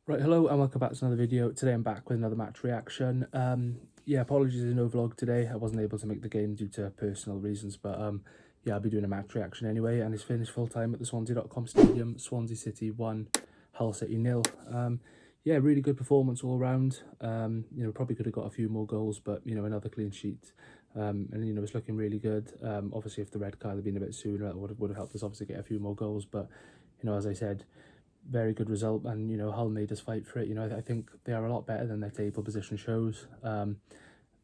Right, hello and welcome back to another video. Today I'm back with another match reaction. Yeah, apologies there's no vlog today. I wasn't able to make the game due to personal reasons, but yeah, I'll be doing a match reaction anyway, and it's finished full time at the Swansea.com Stadium. Swansea City 1, Hull City 0. Yeah, really good performance all round. Probably could have got a few more goals, but another clean sheet. And it's looking really good. Obviously if the red card had been a bit sooner, that would have helped us obviously get a few more goals, but as I said, very good result, and Hull made us fight for it. I think they are a lot better than their table position shows.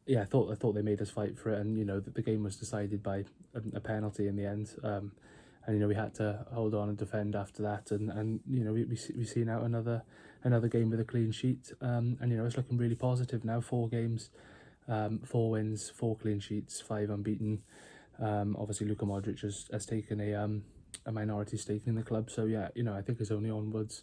Yeah, I thought they made us fight for it, and the game was decided by a penalty in the end. And we had to hold on and defend after that, and we see now another game with a clean sheet. And it's looking really positive now. 4 games, 4 wins, 4 clean sheets, 5 unbeaten. Obviously Luka Modric has taken a minority stake in the club, so yeah, I think it's only onwards,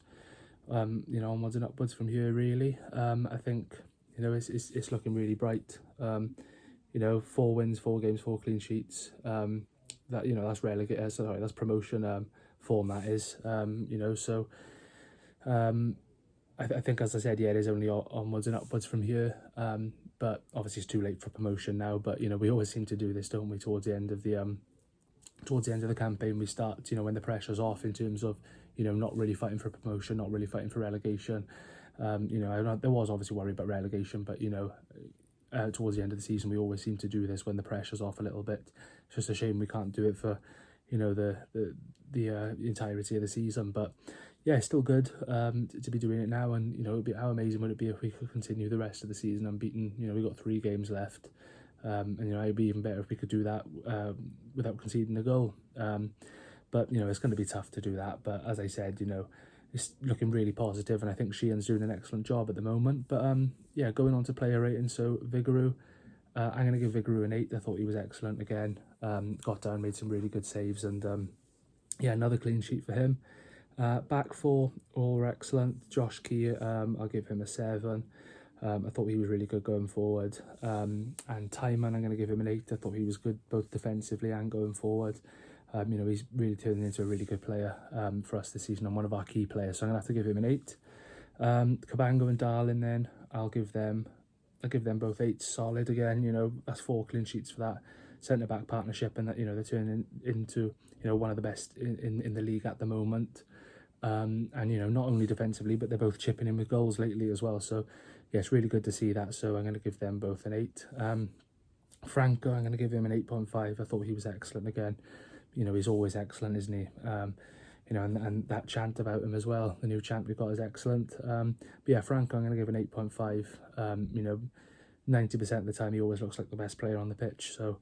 onwards and upwards from here really. I think it's looking really bright. 4 wins, 4 games, 4 clean sheets. That's relegate, sorry, that's promotion form, that is. So I think, as I said, yeah, it is only onwards and upwards from here. But obviously it's too late for promotion now, but we always seem to do this, don't we, towards the end of the campaign. We start, when the pressure's off, in terms of not really fighting for promotion, not really fighting for relegation. There was obviously worry about relegation, but towards the end of the season we always seem to do this when the pressure's off a little bit. It's just a shame we can't do it for the entirety of the season, but yeah, it's still good to be doing it now. And how amazing would it be if we could continue the rest of the season unbeaten? We've got 3 games left. And it'd be even better if we could do that without conceding a goal. But it's going to be tough to do that. But as I said, it's looking really positive, and I think Sheehan's doing an excellent job at the moment. But yeah, going on to player rating, so Vigouroux, I'm going to give Vigouroux an 8. I thought he was excellent again. Got down, made some really good saves, and yeah, another clean sheet for him. Back 4, all were excellent. Josh Key, I'll give him a 7. I thought he was really good going forward. And Tyman, I'm going to give him an 8. I thought he was good both defensively and going forward. He's really turning into a really good player for us this season, and one of our key players, so I'm going to have to give him an 8. Cabango and Darlin, then I'll give them both 8. Solid again. That's 4 clean sheets for that centre-back partnership, and that they're turning into one of the best in the league at the moment. And not only defensively, but they're both chipping in with goals lately as well, so yeah, it's really good to see that. So I'm going to give them both an 8. Franco, I'm going to give him an 8.5. I thought he was excellent again. He's always excellent, isn't he? And that chant about him as well, the new chant we've got, is excellent. But yeah, Franco, I'm going to give an 8.5. 90% of the time he always looks like the best player on the pitch, so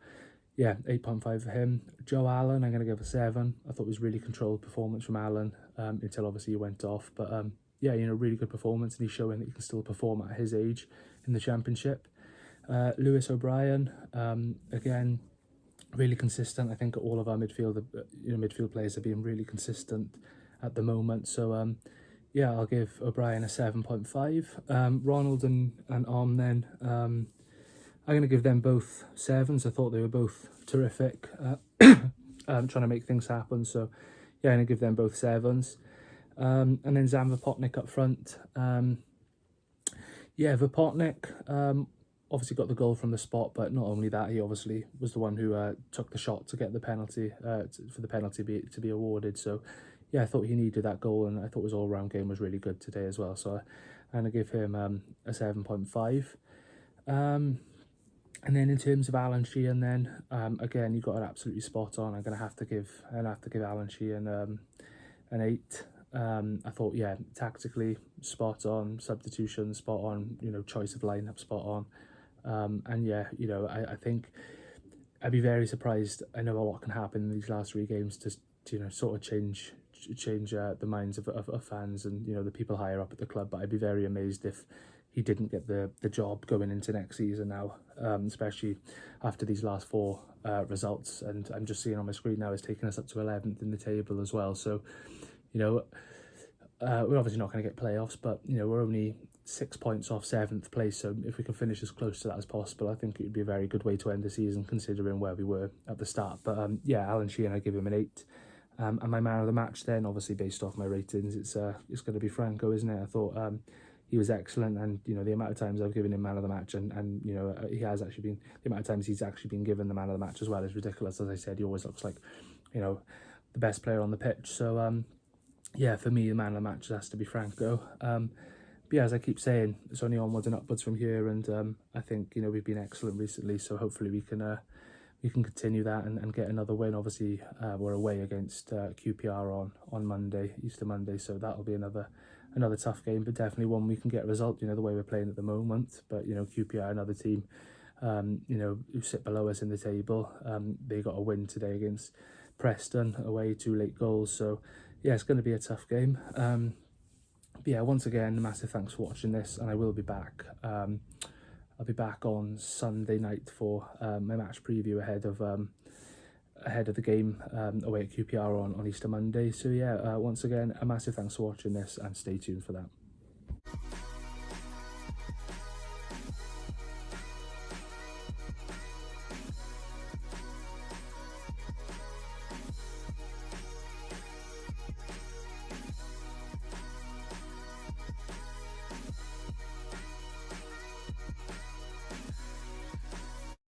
yeah, 8.5 for him. Joe Allen, I'm going to give a 7. I thought it was really controlled performance from Allen until obviously he went off. But yeah, really good performance, and he's showing that he can still perform at his age in the Championship. Lewis O'Brien, again, really consistent. I think all of our midfield players are being really consistent at the moment. So yeah, I'll give O'Brien a 7.5. Ronald and Om, then I'm going to give them both 7s. I thought they were both terrific, trying to make things happen. So yeah, I'm going to give them both 7s. And then Zan Vapotnik up front. Yeah, Vapotnik obviously got the goal from the spot, but not only that, he obviously was the one who took the shot to get the penalty, for the penalty to be awarded. So yeah, I thought he needed that goal, and I thought his all-round game was really good today as well. So I'm going to give him a 7.5. And then in terms of Alan Sheehan, then again, you got it absolutely spot on. I'm gonna have to give Alan Sheehan an 8. I thought, yeah, tactically spot on, substitution spot on, choice of lineup spot on. And yeah, I think I'd be very surprised. I know a lot can happen in these last 3 games to sort of change the minds of fans and the people higher up at the club, but I'd be very amazed if he didn't get the job going into next season now, especially after these last 4 results. And I'm just seeing on my screen now, it's taking us up to 11th in the table as well. So we're obviously not going to get playoffs, but we're only 6 points off 7th place, so if we can finish as close to that as possible, I think it would be a very good way to end the season, considering where we were at the start. But yeah, Alan Sheehan, I give him an 8. And my man of the match then, obviously based off my ratings, it's going to be Franco, isn't it? I thought he was excellent, and you know, the amount of times I've given him man of the match, and you know, he has actually been, the amount of times he's actually been given the man of the match as well is ridiculous. As I said, he always looks like, you know, the best player on the pitch. So yeah, for me, the man of the match has to be Franco. But yeah, as I keep saying, it's only onwards and upwards from here, and I think, you know, we've been excellent recently, so hopefully we can continue that and get another win. Obviously, we're away against QPR on Monday, Easter Monday, so that'll be another tough game, but definitely one we can get a result, you know, the way we're playing at the moment. But, you know, QPR, another team, you know, who sit below us in the table, they got a win today against Preston away, 2 late goals, so yeah, it's going to be a tough game. But yeah, once again, massive thanks for watching this, and I will be back. I'll be back on Sunday night for my match preview ahead of the game away at QPR on Easter Monday. So yeah, once again, a massive thanks for watching this, and stay tuned for that.